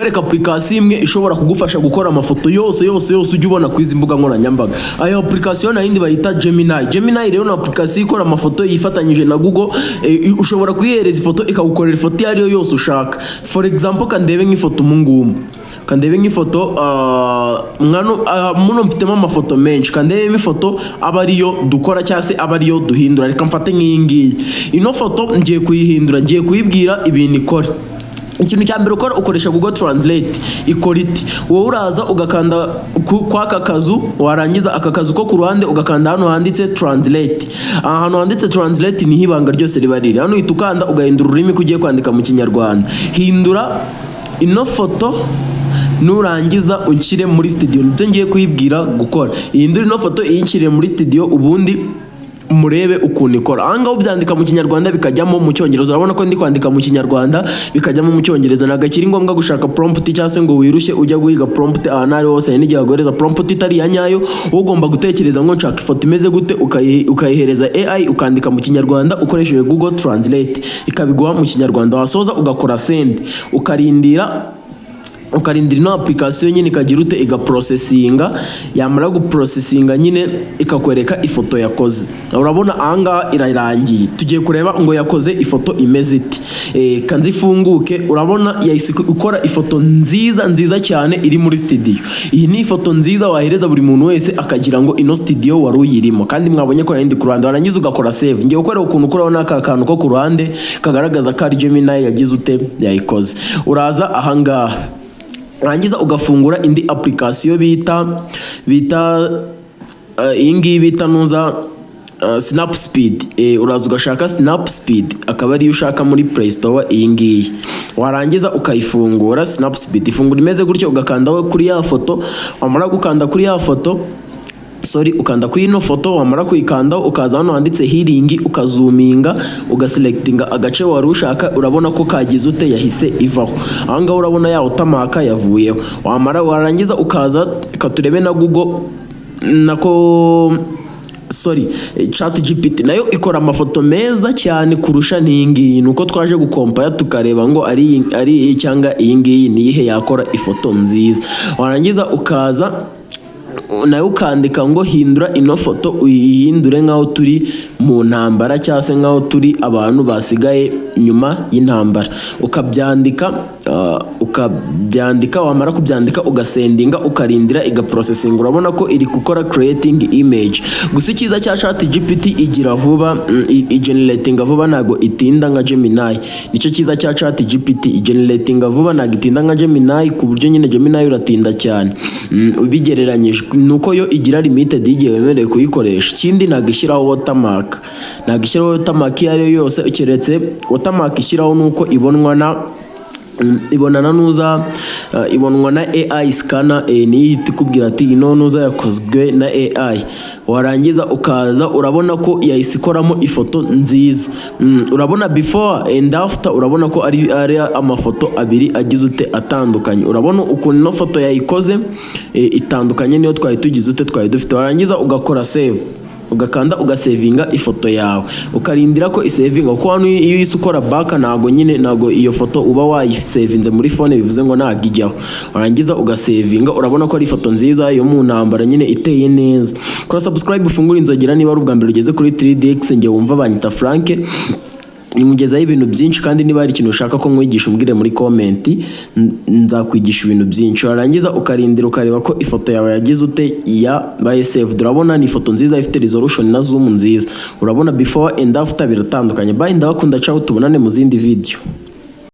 reka application imwe ishobora kugufasha gukora amafoto yose ujye ubona ku izi mbuga nkoranyambaga. Ayo application na yindi bayita Gemini rero na application ikora amafoto yifatanyije na Google. Ushobora kuyihereza ifoto ikagukorera ifoto iyo ariyo yose ushaka. For example kandebe nk'ifoto kandebe nk'ifoto muno mfitemo amafoto menshi, kandebe nk'ifoto aba ariyo dukora cyase aba ariyo duhindura. Reka mfate nk'iyingiyi, ino foto ngiye kuyihindura, ngiye kuyibwira ibintu ikora. Ikintu cya mbere ukora ukoresha Google Translate. Ikora iti, wowe uraza ugakanda kwaka kazu, warangiza aka kazu ko ku ruhande ugakanda hano handitse Translate. Hano handitse Translate ni hibanga ryose riba riri. Hano itukanda ugahindura ururimi kugiye kwandika mu Kinyarwanda. Hindura ino foto nurangiza unshyire muri studio. Nibyo ngiye kuyibwira gukora. Hindura ino foto iyinshyire muri studio ubundi murebe ukuntu ikora. Anga ubyandika mu Kinyarwanda bikajyamo mu Cyongereza. Urabona ko ndi kwandika mu Kinyarwanda bikajyamo mu Cyongereza. Nagakiri ngombwa gushaka prompt cyase ngo wirushye ujya guhiga prompt ahanari hose n'igihe agoreza prompt itari ya nyayo. Ugomba gutekereza ngo nshaka ifoto imeze gute, ukayihereza AI ukandika mu Kinyarwanda ukoresheje Google Translate ikabiguha mu Kinyarwanda. Wasoza ugakora send, ukarindira ino application nyine ikagira ute igaprocessinga. Yamara guprocessinga nyine ikakwereka ifoto yakoze. Urabona anga irarangiye. Tugiye kureba ngo yakoze ifoto imeze iti. Kanzi funguke. Urabona yahise ukora ifoto nziza cyane iri muri studio. Iyi ni ifoto nziza wahereza buri muntu wese akagira ngo ino studio wari uyirimo. Kandi mwabonye ko yindi ku ruhande warangiza ugakora save. Ngiye gukora ukuntu ukora n'aka kantu ko ku ruhande kagaragaza ko ari Gemini yagize ute yayikoze. Uraza ahangaha rangiza ugafungura indi application bita ingi bita nuza Snapspeed. Uraza ugashaka Snapspeed akaba ari ushaka muri Play Store ingi. Warangiza ukayifungura Snapspeed. Ifungura imeze gutyo ugakanda kuri ya foto. Wamara gukanda kuri ya foto ukanda kuri ino foto, wamara kuyikanda ukaza hano handitse healing ukazoominga ugaselectinga agace wari ushaka. Urabona ko kagize ute yahise ivaho. Ahanga urabona ya utamaka yavuyeho. Wamara warangiza ukaza katurebe na Google ChatGPT nayo ikora amafoto meza cyane kurusha n'iyingiyi. Nuko twaje gukompaya tukareba ngo ari cyangwa iyingiyi niyihe yakora ifoto nziza. Warangiza ukaza nayo ukandika ngo hindura ino foto uyihindure nkaho turi mu ntambara cyase nkaho turi abantu basigaye nyuma y'intambara. Ukabyandika wamara kubyandika ugasendinga ukarindira igaprocessing. Urabona ko iri gukora creating image. Gusa icyiza cya ChatGPT igira vuba, igenerating vuba nago itinda nka Gemini. Nicyo cyiza cya ChatGPT, igenerating vuba nago itinda nka Gemini ku buryo nyine Gemini uratinda cyane ubigereranyije. Nuko yo igira limited igihe wemerewe kuyikoresha. Ikindi nagishyiraho watermark. Nagishyiraho watermark iyo ariyo yose keretse watermark ishyiraho nuko ibonwa na AI scanner. Ni itikubwira ati ino nuza yakozwe na AI. Warangiza ukaza urabona ko yahise ikoramo ifoto nziza. Urabona before and after. Urabona ko ari amafoto abiri agize ute atandukanye. Urabona ukuntu ino foto yayikoze itandukanye niyo twari tugize ute twari dufite. Warangiza ugakora save, ugakanda ugasevinga ifoto yawe ukarindira ko isevinga. Kuko hano iyo isukora back nago iyo foto uba wayisevinze muri phone bivuze ngo nagijyaho. Warangiza ugasevinga. Urabona ko ari ifoto nziza yo mu ntambara nyine iteye neza. Kora subscribe ufungura inzogera niba ari ubwa mbere ugeze kuri 3DX. Nge wumva banyita Frank, nimugezaho ibintu byinshi kandi niba hari ikintu ushaka ko nkwigisha umbwire muri comment nzakwigisha ibintu byinshi. Warangiza ukarindira ukareba ko ifoto yawe yagize ute yabaye saved. Urabona ni ifoto nziza ifite resolution na zoom nziza. Urabona before and after biratandukanye. Bye, ndabakunda, ciao, tubonane mu zindi video.